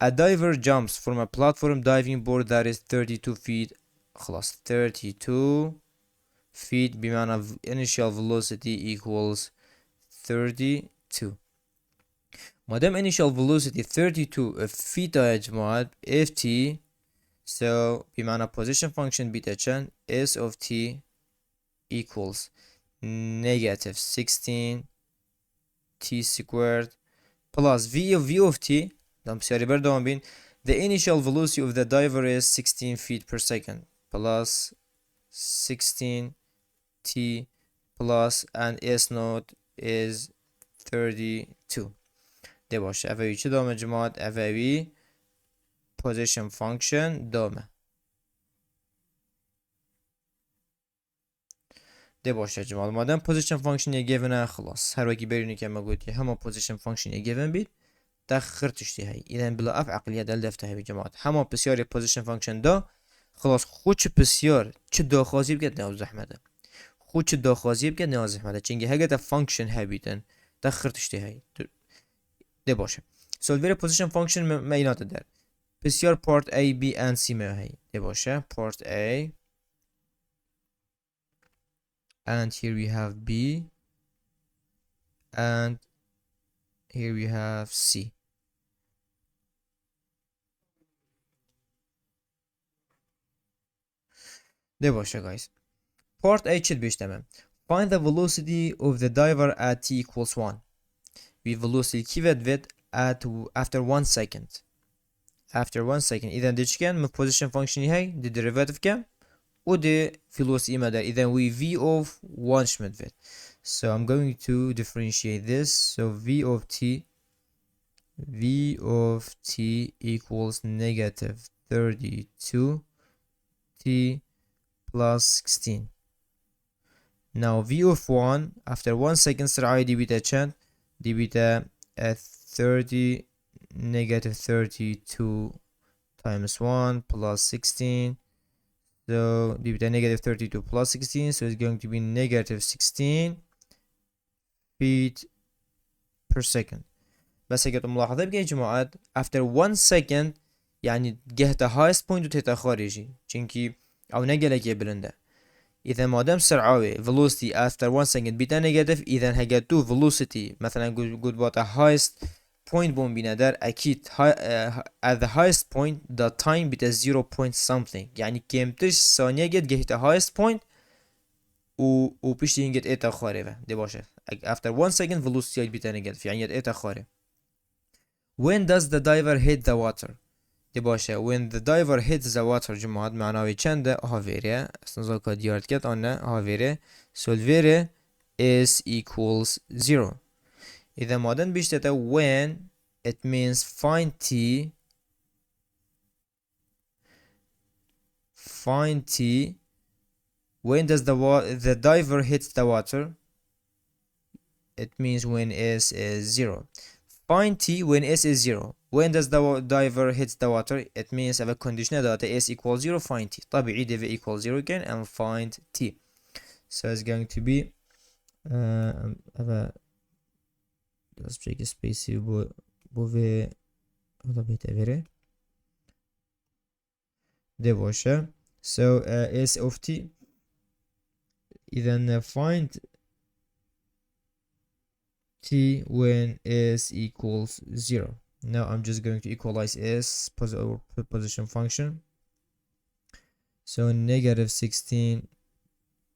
a diver jumps from a platform diving board that is 32 feet خلاص 32 feet بمعنى initial velocity equals 32 مادام initial velocity 32 feet يا جماعة ft so بمعنى position function بيتا كان s of t equals negative 16 t squared plus v of t دام بسیاری بردوان بین the initial velocity of the diver is 16 feet per second plus 16 t plus and s naught is 32 ده باشه اوهی چه دامه جماعت اوهی position function دامه ده باشه جماعت مادام position function یه given خلاص هر وکی برینی که ما گویی همه position function یه given بید تخر تشتی هی ایدن بلا اف عقلیه دل دفته هی جماعت همه بسیاری position function دا خلاص خود چه بسیار چه داخوازی بگد نه زحمته خود چه داخوازی بگد نه زحمته چنگه هگه تا function هی بیدن تخر تشتی هی ده باشه so الویره position function مینات در بسیار part A B and C می هی ده باشه part A and here we have B and here we have C ده باشه guys part A چید بیش تمام find the velocity of the diver at t equals 1 we velocity کی ود at after 1 second after 1 second إذا ديش كان من position function هاي دي derivative كام و دي velocity مدى إذا we v of 1 شمد vid so I'm going to differentiate this so v of t equals negative 32 t plus 16 now v of 1 after 1 second سرعة دي بيتا كان دي بيتا 30 negative 32 times 1 plus 16 so dB negative 32 plus 16 so it's going to be negative 16 feet per second بس اگر ملاحظه بگه جماعت after 1 second يعني جهة highest point وتهتا خارجي چونكي او نقلك بلنده اذا مادام سرعه velocity after 1 second بيتا negative اذا هجتو velocity مثلا قد باتا highest point بون بينا در اكيد at the highest point the time بيتا 0 point something يعني كمتش ثانية جد جهة highest point و بيش ينجد ايتا خاربه دي باشه after 1 second velocity بيتا negative يعني ايتا خارب when does the diver hit the water دي باشه when the diver hits the water جماعت معناوی چنده هاویره استنزال که دیارت کت آنه هاویره سولویره is equals 0 إذا مادن بيشتتا when it means find t when does the diver hits the water it means when s is 0 find t when s is 0 when does the diver hits the water it means have a condition that s equals 0 find t طبيعي دي equals 0 again and find t so it's going to be let's check a space بوفي هذا بيتعبره ده باشه so s of t إذا find t when s equals 0 now I'm just going to equalize s position function so negative 16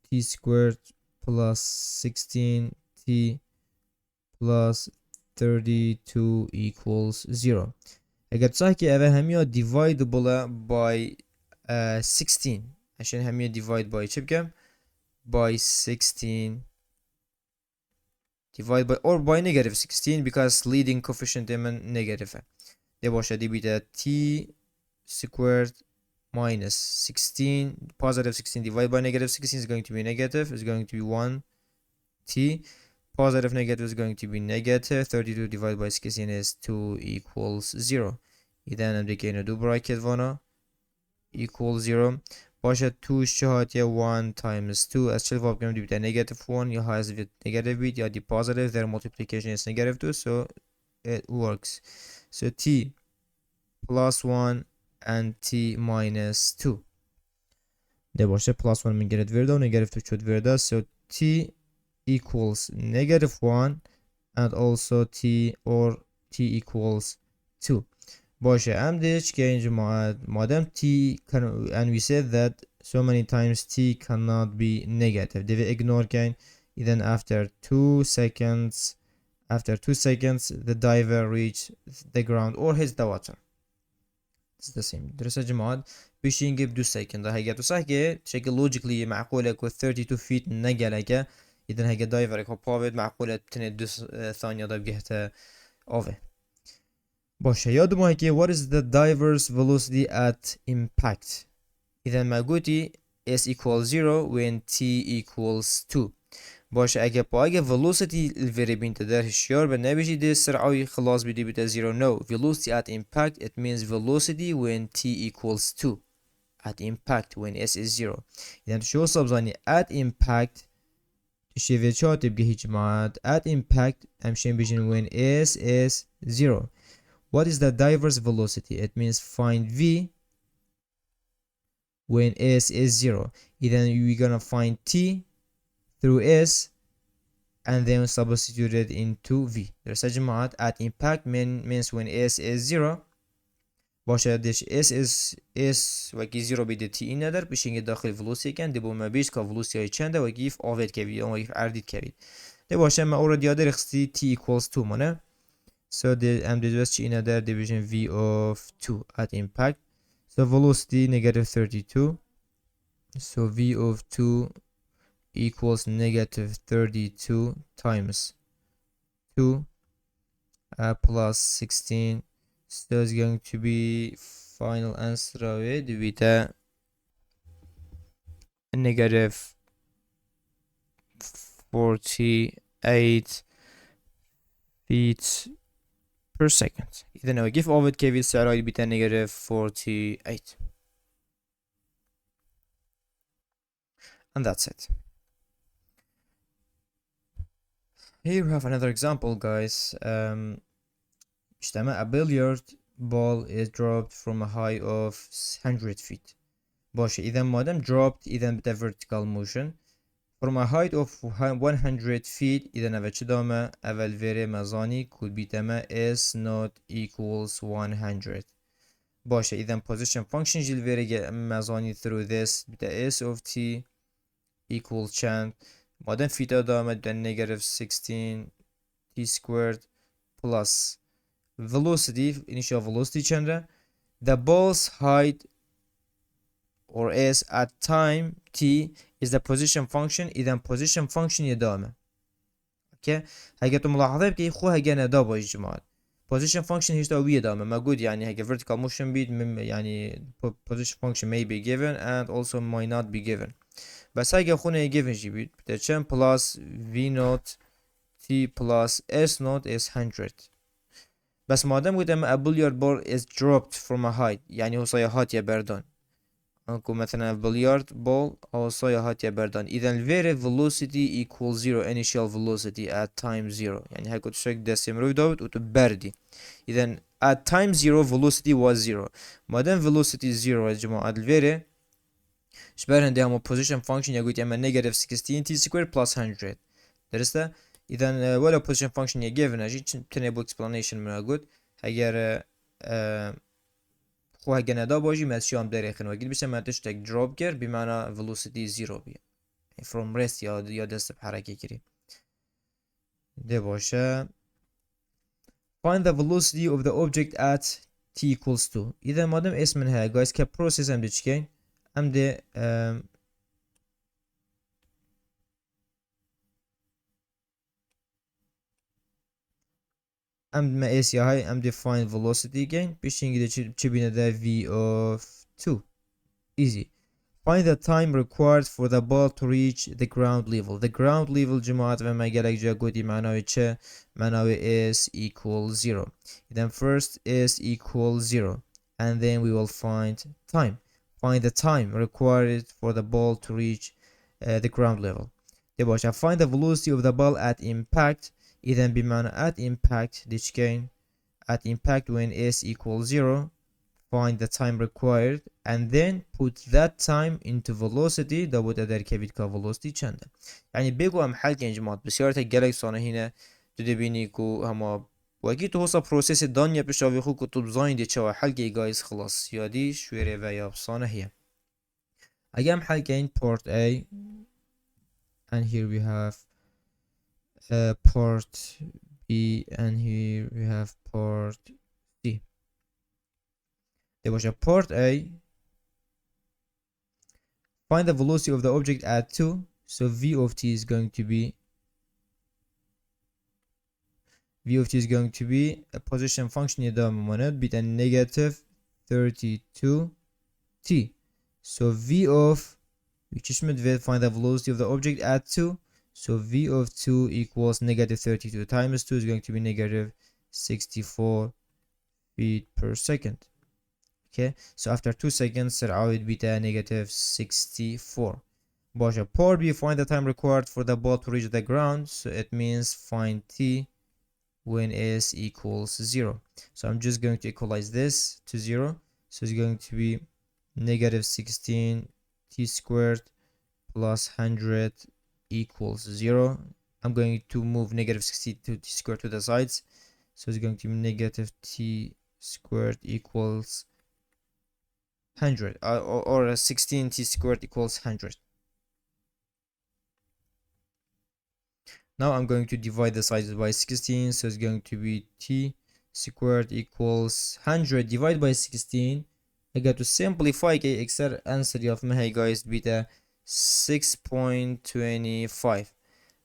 t squared plus 16 t plus 32 equals 0 اگر تصح که اوه همیا dividable by 16 عشان همیا divide by چه بگم by 16 divide by or by negative 16 because leading coefficient من negative ده باشه دي بيتا t squared minus 16 positive 16 divided by negative 16 is going to be negative is going to be 1 t positive negative is going to be negative 32 divided by 16 is 2 equals 0 إذا نبدأ ندو bracket وانا equals 0 باشه 2 شهات يا 1 times 2 as شلفا بكم دي بتا negative 1 يا highest bit negative bit يا دي positive their multiplication is negative 2 so it works so t plus 1 and t minus 2 ده باشه plus 1 من گرد ورده و negative 2 شد ورده so t equals negative 1 and also t or t equals 2 باشه ام دیش که اینجا مادم t can and we said that so many times t cannot be negative دیوه ignore کن then after 2 seconds the diver reach the ground or hits the water it's the same درسته جماعت بيشي نجيب 2 سكند هيجي صح كي شكل لوجيكلي معقوله كو 32 فيت نجلك اذا هيجي دايفر كو بافيد معقوله تني 2 ثانيه ده بجهته اوفي باشه يادم هيكي what is the diver's velocity at impact اذا ما قلتي s equals 0 when t equals 2 باشه اگه با velocity الفيري بنت در هشيار بنا بيجي دي سرعه خلاص بدي بتا 0 no velocity at impact it means velocity when t equals 2 at impact when s is 0 اذا شو صبزاني at impact تشي في تبقى هي جماعة at impact امشين بيجين when s is 0 what is the diver's velocity it means find v when s is 0 اذا we're gonna find t through s and then substitute it into v there's a جماعة at impact means when s is 0 باشه دش s وكي 0 بيد t این ندار بشینگه داخل velocity کن دی ما بیش که velocity های چنده و گیف آوید کوید و گیف اردید کوید دی باشه ما اورد یاده رخصی t equals 2 منه so the ام دیدوست چی این ندار division v of 2 at impact so velocity negative 32 so v of 2 equals negative 32 times 2 plus 16 so it's going to be final answer of it with a negative 48 feet per second إذا لو كيف أوفيد كيف السعر يبقى negative 48 and that's it. Here we have another example guys İşte a billiard ball is dropped from a height of 100 feet. باشه إذا madem dropped إذا بتا vertical motion from a height of 100 feet إذا نفع چه دامه اول وره مزانی کود بیتمه is not equals 100 باشه إذا position function جل وره مزانی through this بتا s of t equals چند madem feet دامه بتا negative 16 t squared plus velocity initial velocity چنده the ball's height or s at time t is the position function إذا position function يدامه اوكي هيك تو ملاحظه بكي خو هيك انا دا باش جماعه position function هيش ويا دامه موجود يعني هيك vertical motion بيد يعني position function may be given and also might not be given بس هيك خونا given جي بيد بتشن plus v naught t plus s naught is 100 بس ما دام قلت a billiard ball is dropped from a height يعني هو صيحات يا بردان انكو مثلا بليارد بول او صايا هاتيا بردان اذا الفيري velocity equals zero initial velocity at time zero يعني هاي كنت شك دسم روي داود وتبردي اذا at time zero velocity was zero ما دام velocity zero يا جماعة الفيري شبه عندي هم position function يقول اما negative 16 t squared plus 100 درسته اذا ولا position function يا given اجي تنبو explanation من اقول اگر خو هگه ندا باشی مسیام دریخن و اگه بشه متش تک دروب کرد بمعنی velocity zero بیه from rest یا دست بحرکه کری ده باشه find the velocity of the object at t equals 2 اذا مادم اسم منها guys که process هم ده چکین هم ده هم ما اس هاي هم ده find velocity again بشینگی ده چه بینه ده v of 2 easy find the time required for the ball to reach the ground level. The ground level جماعت و ما گلک جا گودی معناوی چه؟ معناوی is equal 0. Then first is equal 0. And then we will find time. Find the time required for the ball to reach the ground level. ده باشه. Find the velocity of the ball at impact. إذن بمعنى at impact دیش کن at impact when is equal 0. Find the time required and then put that time into velocity دا بود در کبید که velocity چنده یعنی بگو هم حل کن جماعت بسیارت گلک سانه هینه تو دبینی که هما وکی تو حسا پروسیس دانیا پیشاوی خو که تو بزاین دی چوا حل که گایز خلاص یادی شویره و یا بسانه هیه اگه هم حل کن port A and here we have port B and here we have port C ده باشه port A find the velocity of the object at 2 so v of t is going to be a position function يدام ماند بيت negative 32 t so v of which is find the velocity of the object at 2 so v of 2 equals negative 32 times 2 is going to be negative 64 feet per second. Okay, so after 2 seconds سرعة بيتا negative 64 باشا part B find the time required for the ball to reach the ground so it means find t when s equals 0 so I'm just going to equalize this to 0 so it's going to be negative 16 t squared plus 100 equals 0 I'm going to move negative 62 t squared to the sides so it's going to be negative t squared equals 100 or 16 t squared equals 100 now I'm going to divide the sides by 16 so it's going to be t squared equals 100 divided by 16 I got to simplify كي اكسر answer يافهم هاي guys بيتا 6.25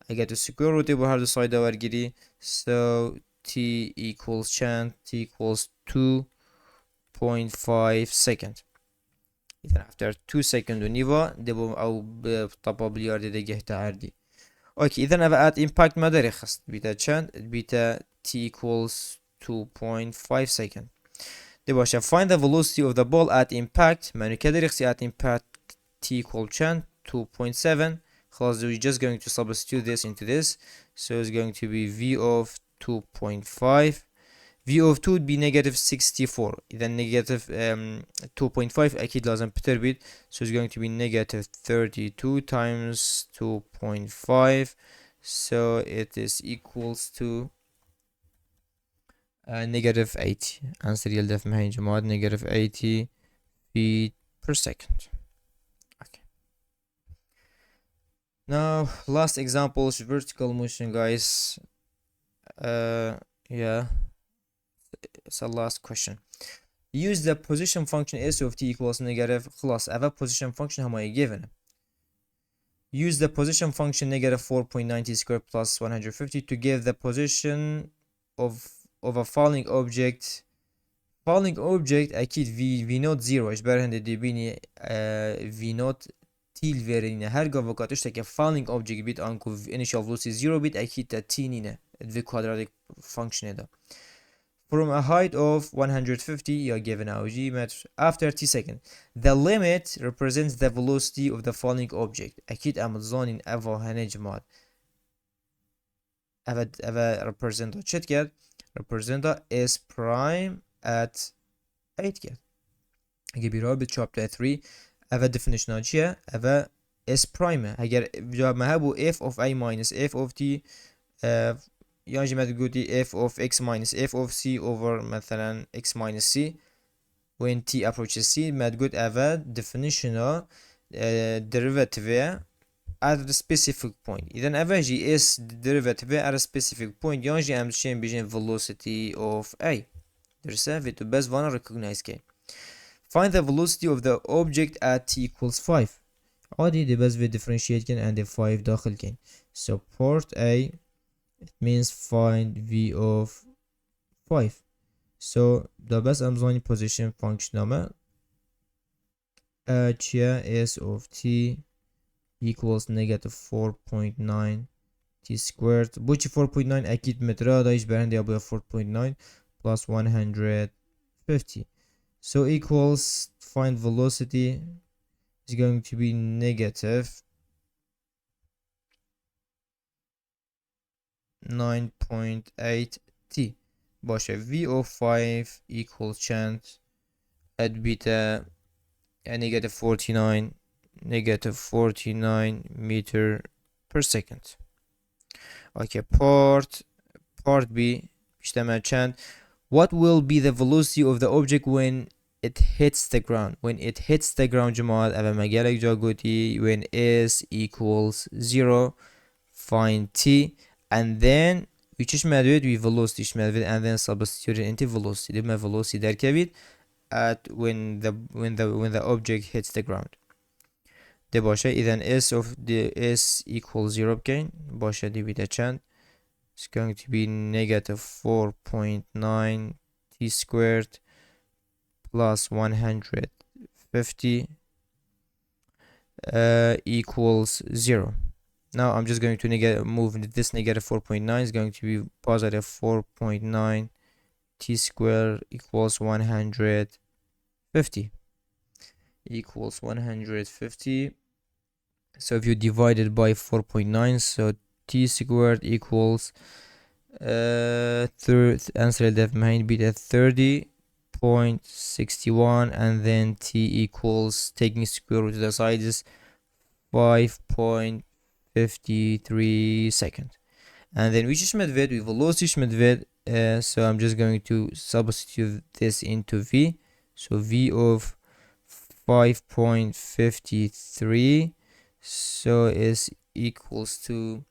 I got to square root بهر دو side ورگیری so t equals chant t equals 2.5 second إذا after 2 second ونيفا دبو أو بطبع بلياردي دي جهتا عردي اوكي إذا أنا at impact ما داري خست بيتا chant بيتا t equals 2.5 second دي باشا find the velocity of the ball at impact معنى كده رخصي at impact t equal chant 2.7 خلاص we're just going to substitute this into this so it's going to be v of 2.5 v of 2 would be negative 64. Then negative 2.5 أكيد لازم بتربط. So it's going to be negative 32 times 2.5. So it is equals to negative 80. Answer يلدف معي جماعة negative 80 feet per second. Okay. Now last example is vertical motion, guys. Yeah, it's the last question. Use the position function s of t equals negative. خلاص أبا position function هما given. Use the position function negative 4.90 squared plus 150 to give the position of a falling object. Falling object أكيد v not 0 إيش برهن دي بيني v not تيل فيرينا هرجع وقت اشتكي falling object بيت أنكو initial velocity 0 بيت أكيد تينينا the quadratic function ده. From a height of 150 you're given a g meter after t seconds. The limit represents the velocity of the falling object. أكيد أمازون أفا هنجمات أفا represent شت كده represent s prime at 8 كده. أجيب رابط chapter 3 أفا definition أشياء أفا s prime هجر جواب ما هبو f of a minus f of t يعني ما تقولي f of x minus f of c over مثلا x minus c when t approaches c ما تقول أفا definition derivative at a specific point. إذا أفا جي s derivative at a specific point يعني أمشين بيجين velocity of a درسه في تو بس وانا recognize كين. Find the velocity of the object at t equals 5. عادي دي بس في differentiate كين and the 5 داخل كين. So part A it means find v of 5. So the best أمزاني position function نامه چیه s of t equals negative 4.9 t squared. بوچی 4.9 أكيد مترا دايش برهنده أبويا 4.9 plus 150. So equals find velocity is going to be negative 9.8 t. باشه v of 5 equals chance at beta negative 49 meter per second. Okay, part B بيشتمل chance. What will be the velocity of the object when it hits the ground? When it hits the ground جماعة أبا مجالك جا قوتي when s equals 0 find t and then we چش مدوید we velocity چش مدوید and then substitute it into velocity دي ما velocity در كبيد at when the object hits the ground دي باشه إذن s of the s equals 0 بكين باشه دي بيتا چند it's going to be negative 4.9 t squared plus 150 equals 0. Now I'm just going to move this negative 4.9 is going to be positive 4.9 t squared equals 150 equals 150. So if you divide it by 4.9, so t squared equals answer that might be the 30.61 and then t equals taking square root to the side is 5.53 seconds. And then we just medved with velocity medved so I'm just going to substitute this into v. So v of 5.53 so is equals to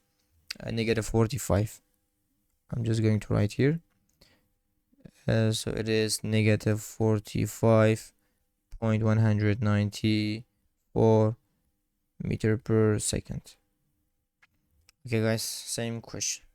negative 45. I'm just going to write here so it is negative 45.194 meter per second. Okay guys, same question.